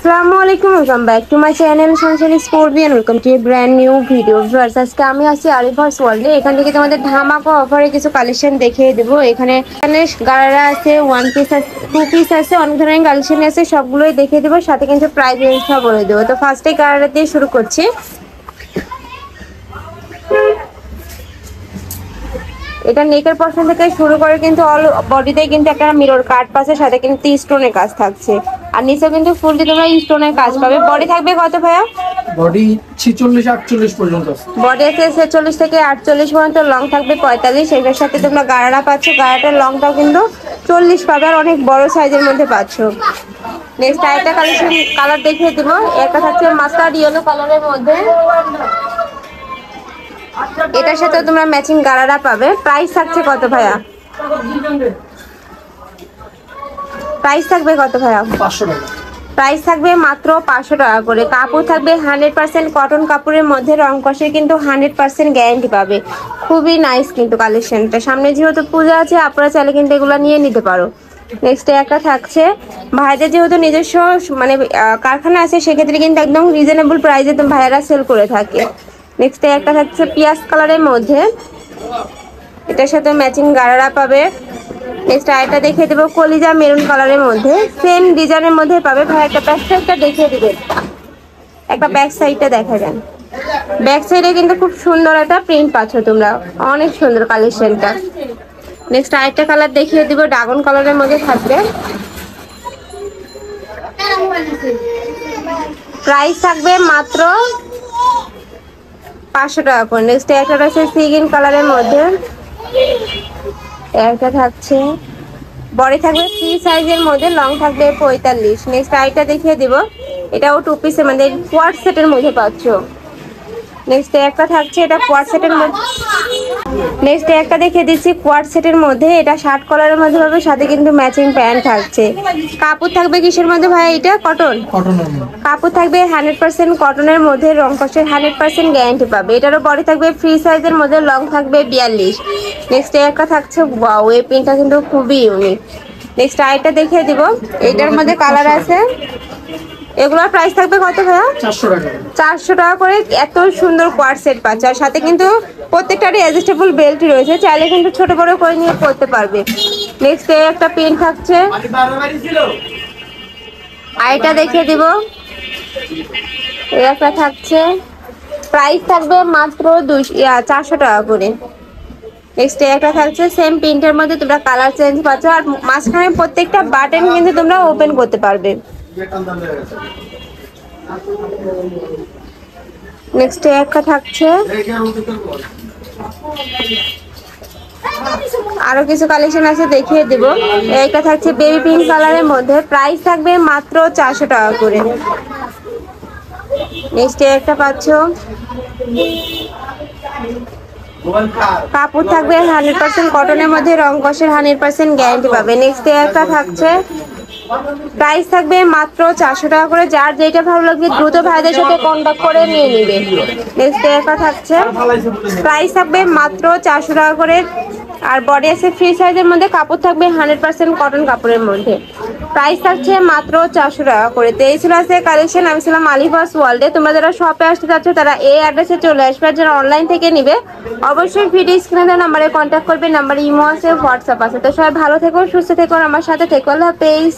আসসালামু আলাইকুম, welcome back to my channel Sunshine Sports and welcome to a brand new video. Viewers, আজকে আমি আছি আলিভার্স ওয়ার্ল্ডে। এখান থেকে তোমাদের ধামাকা অফারে কিছু কালেকশন দেখিয়ে দেবো। এখানে গাড়ারা আছে, ওয়ান পিস আছে, টু পিস আছে, অনেক ধরনের কালেকশন আছে, সবগুলোই দেখিয়ে দেবো। সাথে কিন্তু প্রাইস রেঞ্জটা বলে দেবো। তো ফার্স্টে গাড়ারা দিয়ে শুরু করছি। এটা নেকের পশন থেকে শুরু করে কিন্তু অল বডিতে কিন্তু একটা মিরর কাট পাচ্ছে, সাথে কিন্তু স্টোনের কাজ থাকছে। আর নিচে কিন্তু ফুলটি তোমরা স্টোনের কাজ পাবে। বডি থাকবে কত ভাইয়া? বডি 46-48 পর্যন্ত আছে। বডি আছে 46 থেকে 48 পর্যন্ত, লং থাকবে 45। এটার সাথে তোমরা গাড়া পাচ্ছ, গাড়াটার লংটাও কিন্তু 40 পাবে, আর অনেক বড় সাইজের মধ্যে পাচ্ছ। নেক্সট আরেকটা কালেকশন কালার দেখিয়ে দিব। একটা থাকছে মাস্টার্ড ইয়েলো কালারের মধ্যে, এটার সাথে তোমরা ম্যাচিং গাড়ারা পাবে। প্রাইস থাকছে কত ভাইয়া? প্রাইস থাকবে কত ভাইয়া? 500 টাকা। প্রাইস থাকবে মাত্র 500 টাকা করে। কাপড় থাকবে 100% কটন কাপড়ের মধ্যে, রং কষের কিন্তু 100% গ্যারান্টি পাবে। খুবই নাইস কিন্তু কালেকশনটা। সামনে যেহেতু পূজা আছে, আপনারা চাইলে কিন্তু এগুলো নিয়ে নিতে পারো। নেক্সট একটা থাকছে ভাইদের যেহেতু নিজস্ব মানে কারখানা আছে, সেক্ষেত্রে কিন্তু একদম রিজনেবল প্রাইসে ভাইয়ারা সেল করে থাকে। নেক্সট একটা থাকছে পিয়াজ কালারের মধ্যে, এটার সাথে ম্যাচিং গাড়ারা পাবে। নেক্সট আরেকটা দেখিয়ে দেবো কলিজা মেরুন কালারের মধ্যে, সেম ডিজাইনের মধ্যে পাবে। ভাই একটা ব্যাক সাইডটা দেখিয়ে দিবেন, একটা ব্যাক সাইডটা দেখা যান। ব্যাক সাইডে কিন্তু খুব সুন্দর একটা প্রিন্ট পাচ্ছ তোমরা, অনেক সুন্দর কালেকশনটা। নেক্সট আরেকটা কালার দেখিয়ে দিব, ড্রাগন কালারের মধ্যে থাকবে। প্রাইস থাকবে মাত্র 500 টাকা করে। নেক্সট একটা আছে সি গ্রিন কালারের মধ্যে, একটা থাকছে বডি থাকবে ফ্রি সাইজের মধ্যে, লং থাকবে 45। নেক্সট আইটা দেখিয়ে দিব, এটাও টু পিসের মধ্যে কোয়াড সেটের মধ্যে পাচ্ছ। নেক্সট একটা থাকছে এটা কোয়াড সেটের মধ্যে। নেক্সট একটা দেখিয়ে দিচ্ছি কোয়াড সেটের মধ্যে, এটা শার্ট কলারের মধ্যে পাবে, সাথে কিন্তু ম্যাচিং প্যান্ট থাকছে। কাপড় থাকবে কিসের মধ্যে ভাই? এটা কটন কাপড় থাকবে 100% কটনের মধ্যে, রং কষের 100% গ্যারান্টি পাবে। এটারও বডি থাকবে ফ্রি সাইজের মধ্যে, লং থাকবে 42। নেক্সট একটা থাকছে, ওয়াও এই প্রিন্টটা কিন্তু খুবই ইউনিক। নেক্সট আইটা দেখিয়ে দিব, এটার মধ্যে কালার আছে। এগুলোর প্রাইস থাকবে কত ভাইয়া? 400 টাকা। 400 টাকা করে এত সুন্দর কোয়াড সেট পাচ্ছে। আর সাথে কিন্তু প্রত্যেকটারই অ্যাডজাস্টেবল বেল্ট রয়েছে, চাইলে কিন্তু ছোট বড় করে নিয়ে পড়তে পারবে। নেক্সট একটা পেন থাকছে, আইটা দেখিয়ে দিব, একটা থাকছে। প্রাইস থাকবে মাত্র 400 টাকা করে। নেক্সট একটা থাকছে সেম প্রিন্টের মধ্যে, তোমরা কালার চেঞ্জ পাচ্ছ। আর মাঝখানে প্রত্যেকটা বাটন কিন্তু তোমরা ওপেন করতে পারবে। নেক্সট একটা থাকছে, আরো কিছু কালেকশন আছে দেখিয়ে দেব। একটা থাকছে বেবি পিঙ্ক কালারের মধ্যে, প্রাইস থাকবে মাত্র 400 টাকা করে। নেক্সট একটা পাচ্ছ, কাপড় থাকবে 100% কটনের মধ্যে, রং কষের 100% গ্যারান্টি পাবে। নেক্সট একটা থাকছে, প্রাইস থাকবে মাত্র 400 টাকা করে। যার যেটা ভালো লাগবে দ্রুত ভাইদের সাথে কন্ট্যাক্ট করে নিয়ে নিবে। নেক্সট একটা থাকছে, প্রাইস থাকবে মাত্র 400 টাকা করে। আর বডি আছে ফ্রি সাইজের মধ্যে, কাপড় থাকবে 100% কটন কাপড়ের মধ্যে, প্রাইস থাকছে মাত্র 400 টাকা করে। তো এই ছিল আছে কালেকশন। আমি ছিলাম আলিভার্স ওয়ার্ল্ডে। তোমরা যারা শপে আসতে চাচ্ছ তারা এই অ্যাড্রেসে চলে আসবে, আর যারা অনলাইন থেকে নিবে অবশ্যই ভিডিও স্ক্রিনে দেওয়া নাম্বারে কন্ট্যাক্ট করবে। নাম্বার ইমো আছে, হোয়াটসঅ্যাপ আছে। তো সবাই ভালো থেকো, সুস্থ থেকো, আমার সাথে থেকো। আল্লাহ হাফেজ।